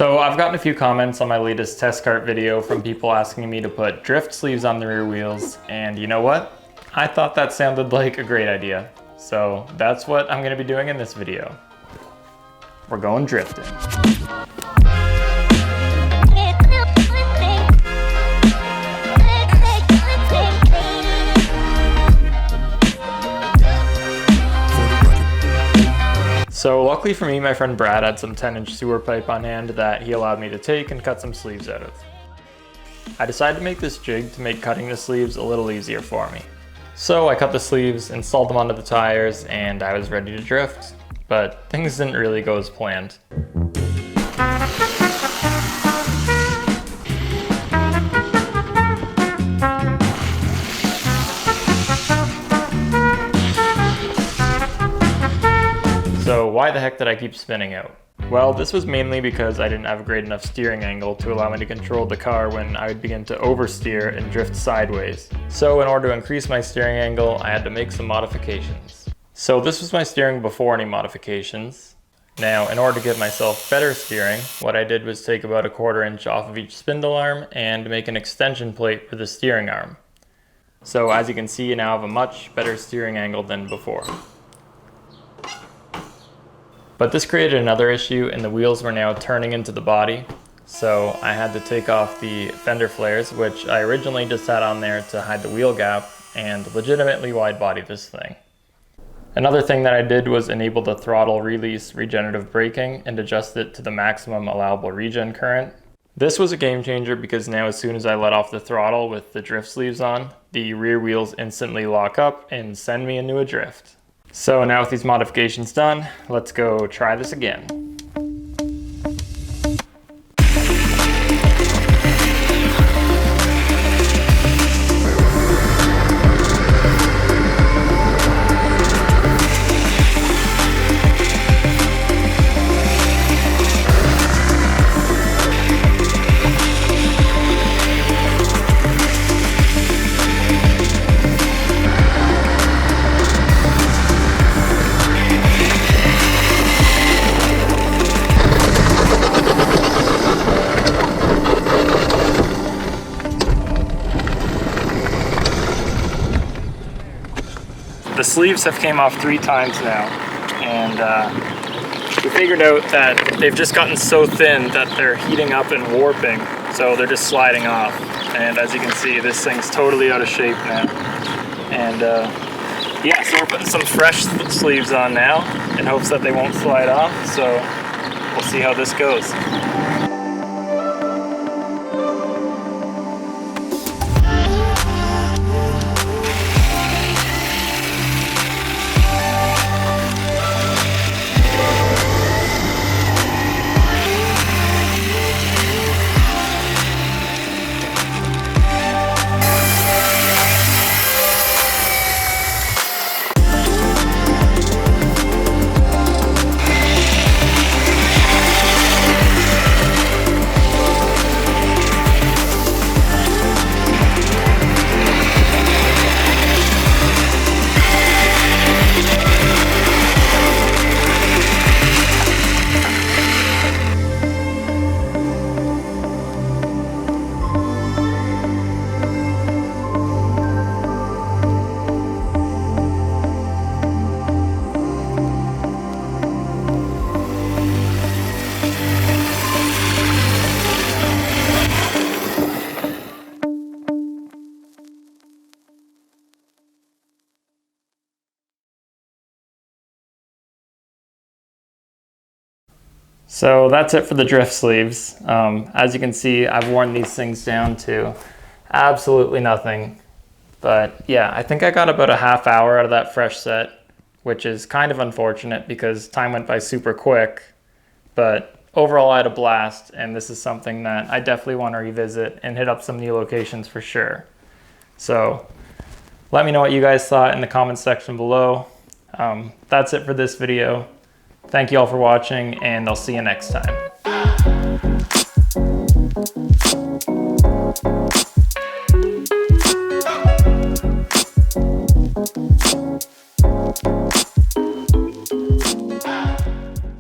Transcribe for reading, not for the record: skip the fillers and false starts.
So I've gotten a few comments on my latest TESKART video from people asking me to put drift sleeves on the rear wheels, and you know what? I thought that sounded like a great idea. So that's what I'm going to be doing in this video. We're going drifting. So luckily for me, my friend Brad had some 10-inch sewer pipe on hand that he allowed me to take and cut some sleeves out of. I decided to make this jig to make cutting the sleeves a little easier for me. So I cut the sleeves, installed them onto the tires, and I was ready to drift. But things didn't really go as planned. So why the heck did I keep spinning out? Well, this was mainly because I didn't have a great enough steering angle to allow me to control the car when I would begin to oversteer and drift sideways. So in order to increase my steering angle, I had to make some modifications. So this was my steering before any modifications. Now, in order to give myself better steering, what I did was take about 1/4 inch off of each spindle arm and make an extension plate for the steering arm. So as you can see, I now have a much better steering angle than before. But this created another issue, and the wheels were now turning into the body. So I had to take off the fender flares, which I originally just had on there to hide the wheel gap, and legitimately wide body this thing. Another thing that I did was enable the throttle release regenerative braking and adjust it to the maximum allowable regen current. This was a game changer because now as soon as I let off the throttle with the drift sleeves on, the rear wheels instantly lock up and send me into a drift. So now with these modifications done, let's go try this again. The sleeves have came off 3 times now, and we figured out that they've just gotten so thin that they're heating up and warping, so they're just sliding off. And as you can see, this thing's totally out of shape now. And yeah, so we're putting some fresh sleeves on now in hopes that they won't slide off, so we'll see how this goes. So that's it for the drift sleeves. As you can see, I've worn these things down to absolutely nothing. But yeah, I think I got about a half hour out of that fresh set, which is kind of unfortunate because time went by super quick. But overall, I had a blast, and this is something that I definitely want to revisit and hit up some new locations for sure. So let me know what you guys thought in the comments section below. That's it for this video. Thank you all for watching, and I'll see you next time.